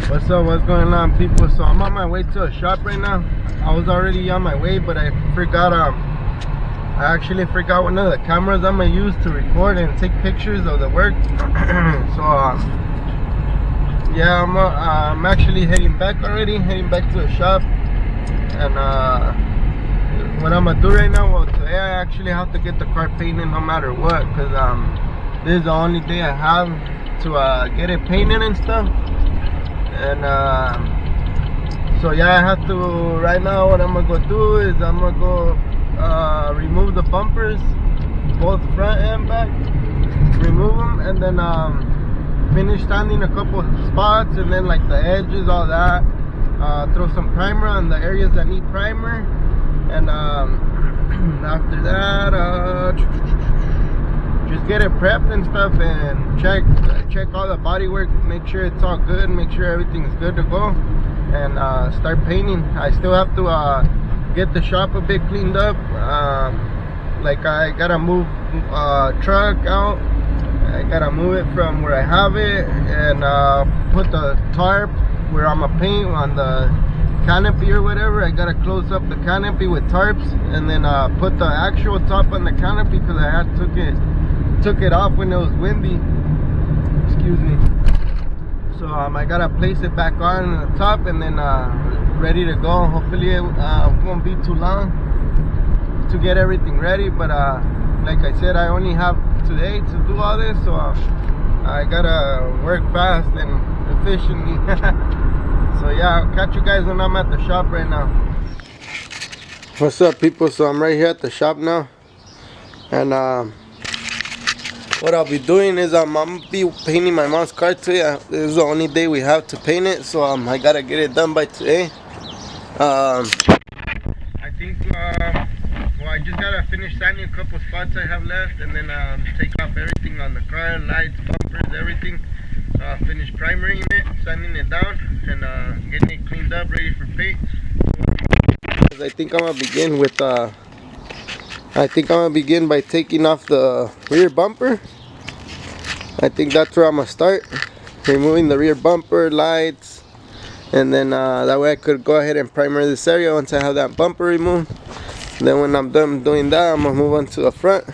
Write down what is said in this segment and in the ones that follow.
What's up, what's going on, people? So I'm on my way to a shop right now. I was already on my way, but I actually forgot one of the cameras I'm gonna use to record and take pictures of the work. So yeah, I'm actually heading back to the shop. And what I'm gonna do right now, well, today I actually have to get the car painted no matter what, because this is the only day I have to get it painted and stuff. And so yeah, I have to, right now what I'm gonna go do is I'm gonna go remove the bumpers, both front and back, remove them, and then finish sanding a couple spots, and then like the edges, all that, throw some primer on the areas that need primer, and after that just get it prepped and stuff, and check all the bodywork, make sure it's all good, make sure everything's good to go, and start painting. I still have to get the shop a bit cleaned up. Like I gotta move truck out. I gotta move it from where I have it, and put the tarp where I'm gonna paint on the canopy or whatever. I gotta close up the canopy with tarps, and then put the actual top on the canopy, because I took it off when it was windy. Excuse me. So I gotta place it back on the top, and then ready to go. Hopefully it won't be too long to get everything ready, but like I said, I only have today to do all this, so I gotta work fast and efficiently. So yeah, I'll catch you guys when I'm at the shop right now. What's up, people? So I'm right here at the shop now, and what I'll be doing is I'm gonna be painting my mom's car today. This is the only day we have to paint it, so I gotta get it done by today. I think well, I just gotta finish sanding a couple spots I have left, and then take off everything on the car, lights, bumpers, everything. Finish primering it, sanding it down, and getting it cleaned up, ready for paint. I think I'm gonna begin with by taking off the rear bumper. I think that's where I'm gonna start, removing the rear bumper, lights, and then that way I could go ahead and primer this area once I have that bumper removed. Then when I'm done doing that, I'm gonna move on to the front,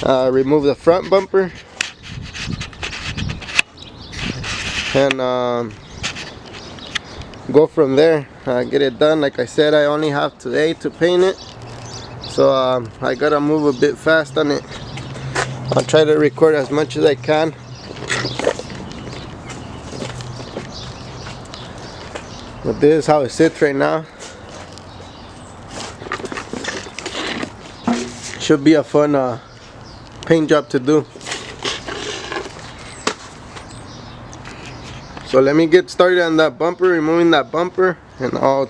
remove the front bumper, and go from there. Get it done. Like I said, I only have today to paint it, so I gotta move a bit fast on it. I'll try to record as much as I can. But this is how it sits right now. Should be a fun paint job to do. So let me get started on that bumper, removing that bumper, and I'll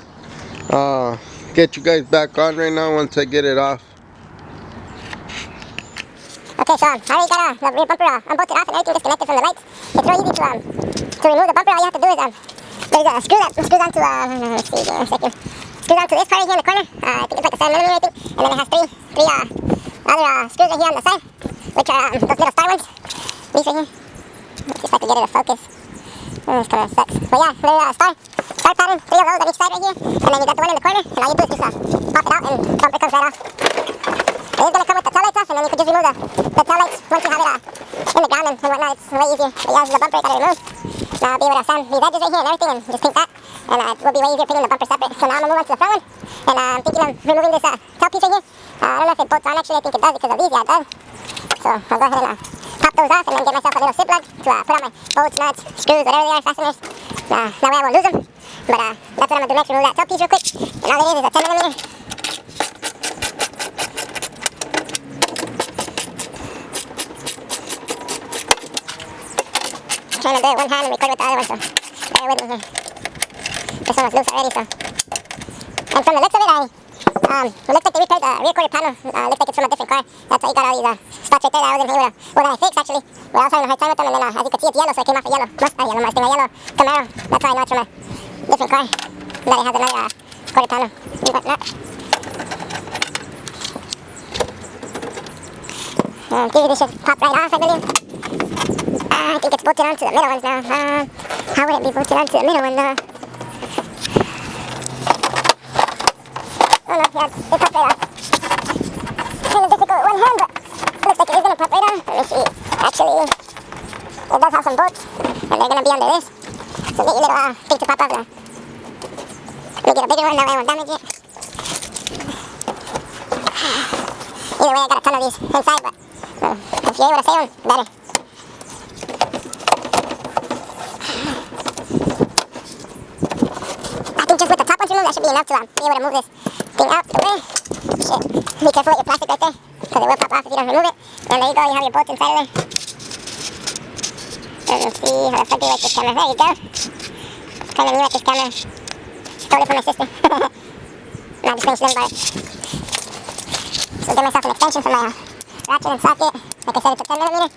get you guys back on right now once I get it off. Okay, so I already got the rear bumper unbolted off and everything disconnected from the lights. It's real easy to remove the bumper. All you have to do is there's a screw that screws onto let's see, give me a second. Screws onto this part right here in the corner. I think it's like a 7mm, I think, and then it has three other screws right here on the side, which are those little star ones. These right here. Let's see if I can get it to focus. This kind of sucks. But yeah, they're star pattern, 3 of those on each side right here, and then you got the one in the corner, and all you do is just pop it out, and the bumper comes right off. It is going to come with the tail lights off, and then you can just remove the tail lights once you have it in the ground and whatnot. It's way easier. But yeah, this is the bumper I got to remove. Now I'll be able to sand these edges right here and everything, and just paint that, and it will be way easier painting the bumper separate. So now I'm going to move on to the front one, and I'm thinking of removing this tail piece right here. I don't know if it bolts on actually. I think it does because of these. Yeah, it does. So I'll go ahead and pop those off, and then get myself a little zip plug to put on my bolts, nuts, screws, whatever they are, fasteners. That way I won't lose them. But that's what I'm going to do next, remove that tail piece real quick. And all it is a 10mm. I'm trying to do it one hand and record with the other one, so bear with me here. This one was loose already, so. And from the looks of it, it looks like they repaired the rear quarter panel. Looks like it's from a different car. That's why you got all these spots right there that I wasn't able to, well, that I fixed actually. But I was having a hard time with them, and then as you can see, it's yellow, so it came off a yellow yellow Camaro. That's why I know it's from a different car, that it has another quarter panel and whatnot. Usually this should pop right off, I believe. I think it's bolted onto the middle ones now. How would it be bolted onto the middle one now? Oh no, yeah, it popped right off. Kind of difficult with one hand, but looks like it is going to pop right off. Let me see. Actually, it does have some bolts, and they're going to be under this. So get your little thing to pop off there. Let me get a bigger one, that way I won't damage it. Either way, I got a ton of these inside, but if you're able to save them, better. I think just with the top ones removed, that should be enough to be able to move this thing out the way. Shit. Be careful with your plastic right there, because it will pop off if you don't remove it. And there you go, you have your bolts inside of there. Let's see how the fuck do you like this camera. There you go. It's kind of new at this camera. Stole it from my sister. Nah, just finished learning about it. So get myself an extension for my ratchet and socket. Like I said, it's a 10mm.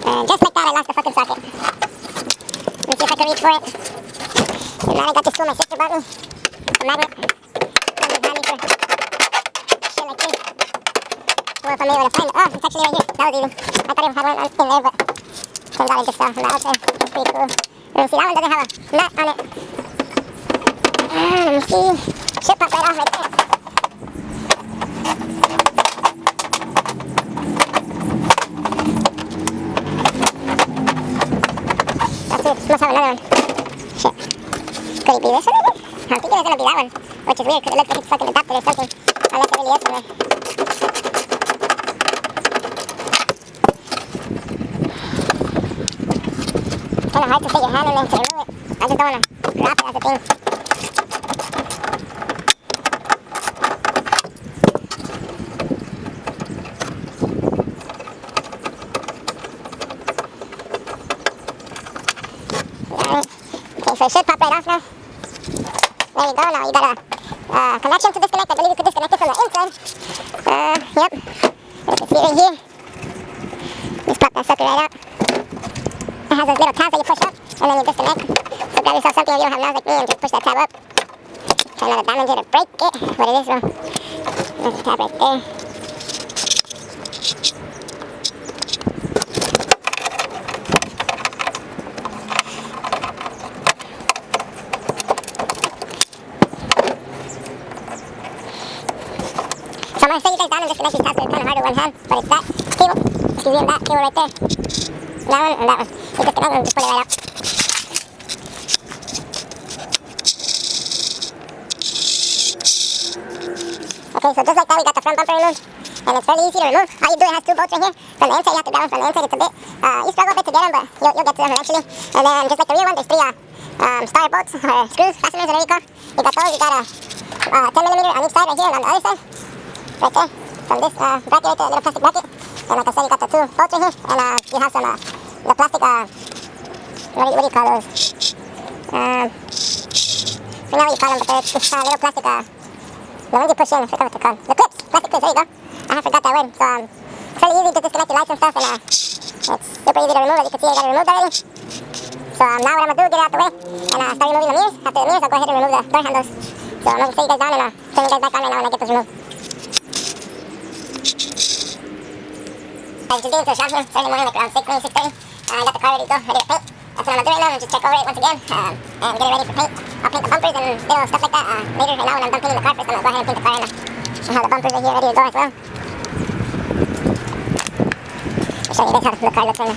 And just like that, I lost the fucking socket. Let me see if I can reach for it. And now I got this tool my sister bought me. A magnet. I'm just handy for shit like this. Well, if I'm able to find it. Oh, it's actually right here. That was easy. I thought I had one in there, but turns out it just fell from the outside. That's pretty cool. Let me see, that one doesn't have a nut on it. Let me see. Should pop right off right there. That's it. Must have another one. Shit. Could it be this one right here? I'm thinking it's gonna be that one, which is weird because it looks like it's fucking adapted or something. Unless it really is somewhere. It's kind of hard to fit your hand in there to remove it. I just don't want to drop it as a thing. Alright. Okay, so it should pop right off now. There you go, now you got a connection to disconnect. I believe you could disconnect it from the inside. Yep. You can see right here. Just pop that sucker right out. It has those little tabs that you push up, and then you disconnect. So grab yourself something if you don't have knives like me and just push that tab up. Try not to damage it or break it, but it is though. There's a tab right there. So I'm going to set you guys down and disconnect these tabs, it's kind of hard with one hand, but it's that cable, excuse me, that cable right there, that one, and that one. You disconnect and just pull it right out. Okay, so just like that, we got the front bumper removed, and it's fairly easy to remove. All you do, it has two bolts right here. From the inside, you have to grab them from the inside. It's a bit, you struggle a bit to get them, but you'll get to them eventually. And then, just like the rear one, there's three star bolts, or screws, fasteners, whatever you call. You got those, you got a 10mm on each side right here, and on the other side. Right there, from this bracket right there, a little plastic bracket. And like I said, you got the two bolts right here, and you have some, the plastic, what do you call those? I forget what you call them, but they're just little plastic, the ones you push in, I forgot what they're called. The clips, plastic clips, there you go. I forgot that word. So, it's really easy to disconnect your lights and stuff, and it's super easy to remove it. You can see I got it removed already. So now what I'm going to do, get it out the way, and start removing the mirrors. After the mirrors, I'll go ahead and remove the door handles. So I'm going to set you guys down and turn you guys back on right now when I get this removed. I just get into the shop here, it's early morning, like around 6, maybe 6:30. I got the car ready to go, ready to paint. That's what I'm gonna do right now, and just check over it once again, and get it ready for paint. I'll paint the bumpers and little stuff like that later. Right now, when I'm done painting the car first, I'm gonna go ahead and paint the car and have the bumpers right here ready to go as well. I'll show you guys how the car looks right now.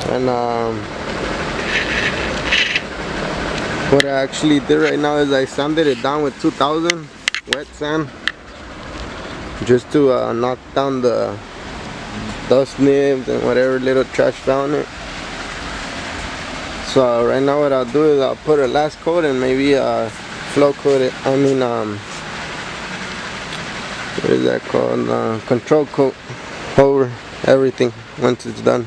And what I actually did right now is I sanded it down with 2000 wet sand, just to knock down the dust nibs and whatever little trash found it. So right now what I'll do is I'll put a last coat and maybe flow coat it. I mean what is that called? Control coat over everything once it's done.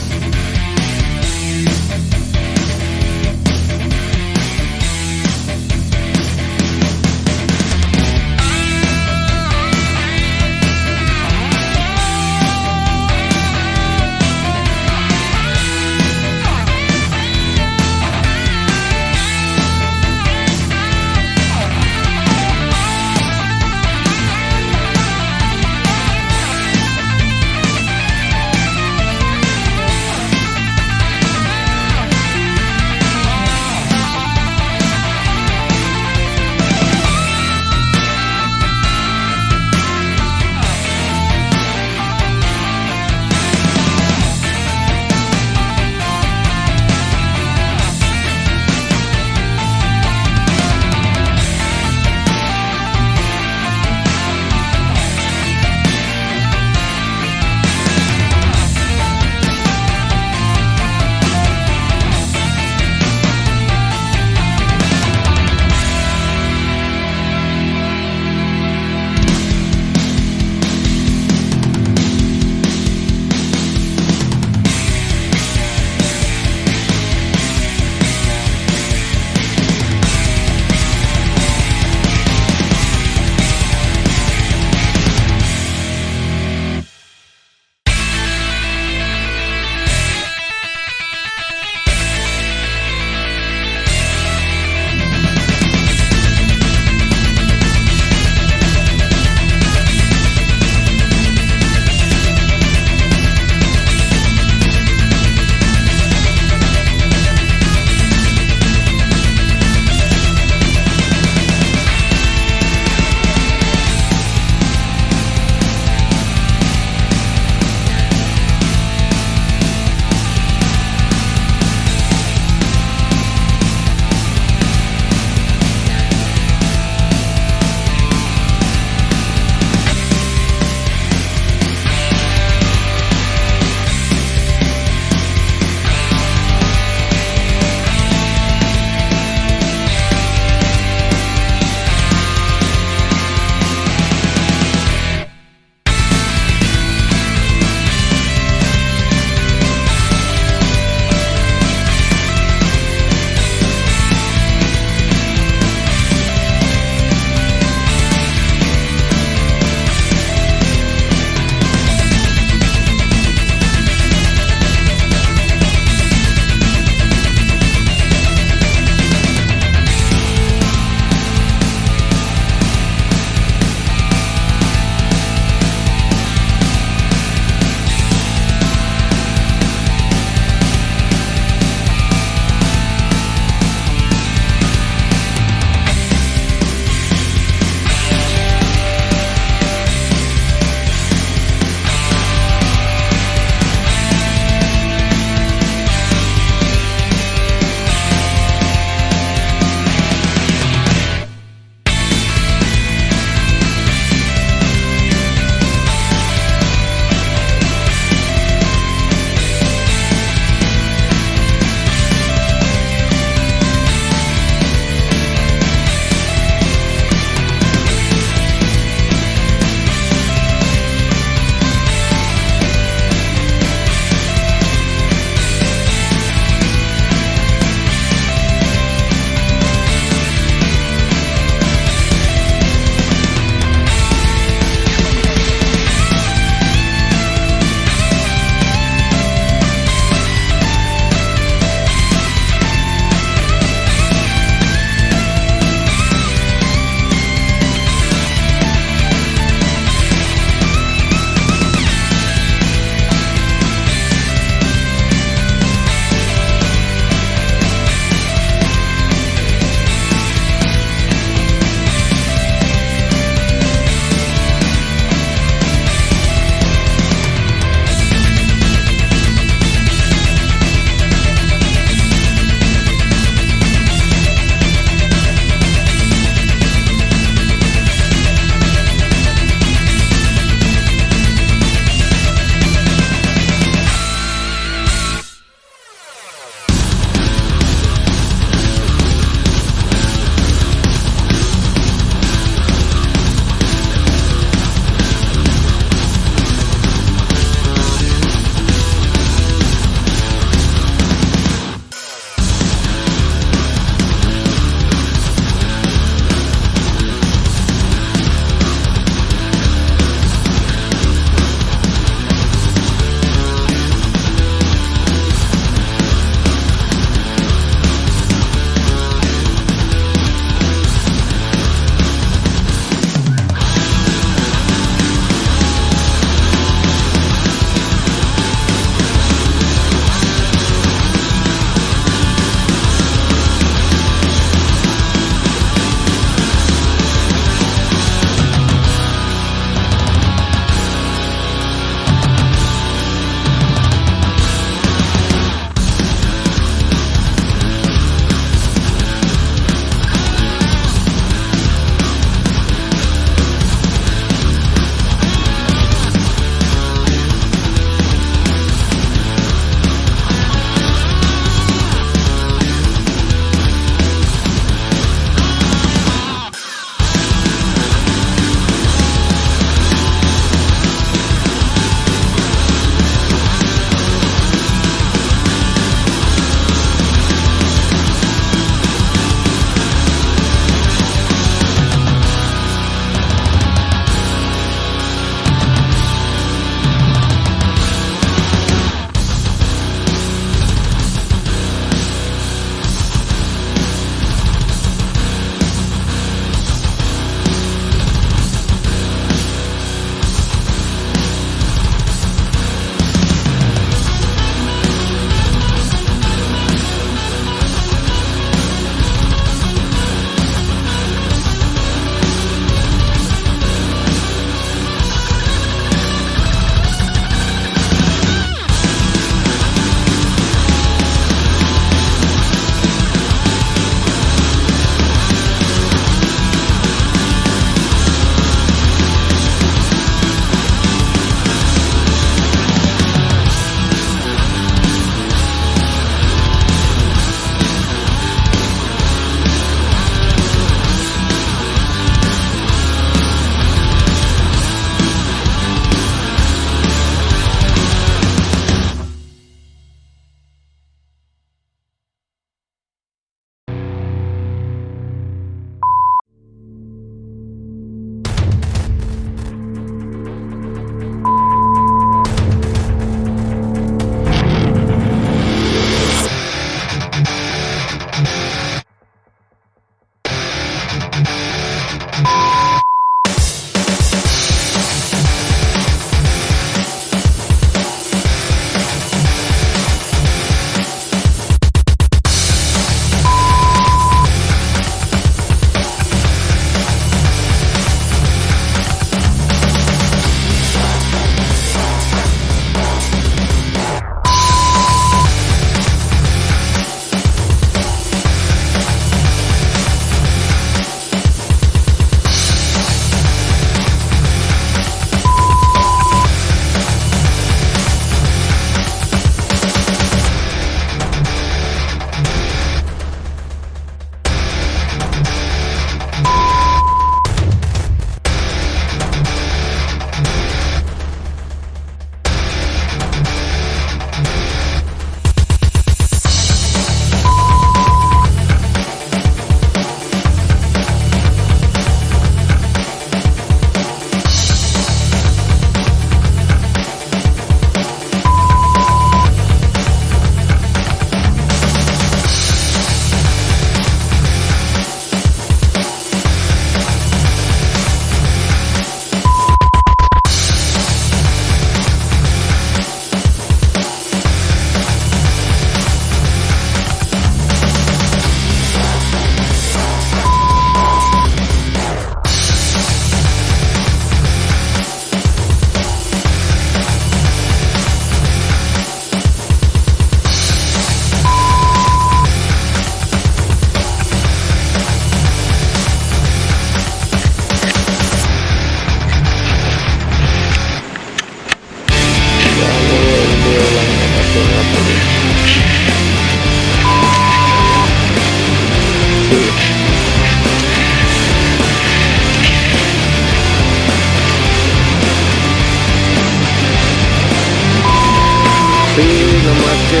Sí, nomás que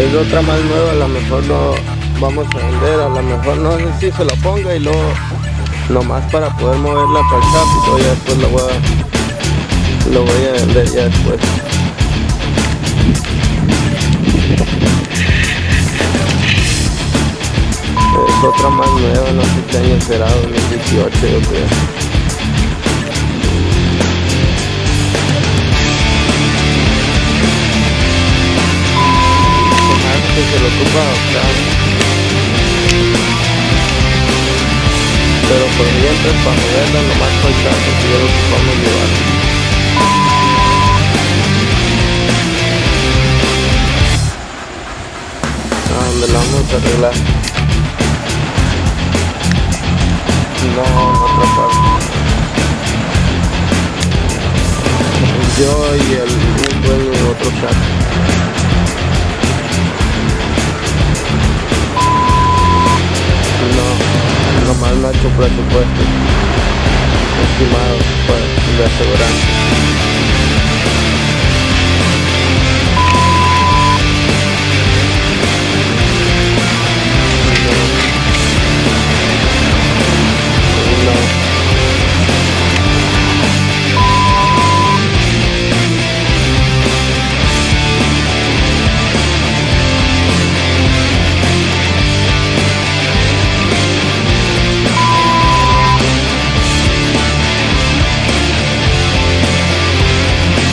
es otra más nueva, a lo mejor no vamos a vender, a lo mejor no sé si se la ponga y luego nomás para poder moverla para el shop y luego ya después lo voy a vender ya después. Es otra más nueva, no sé qué año será, 2018 yo creo. Que se lo ocupa adoptar, pero por mientras para moverla nomás falta que ya lo ocupamos llevar. ¿A dónde la vamos a arreglar? No, en otra parte. Yo y un dueño de otro chat. Nomás no ha hecho presupuesto estimado de aseguranza.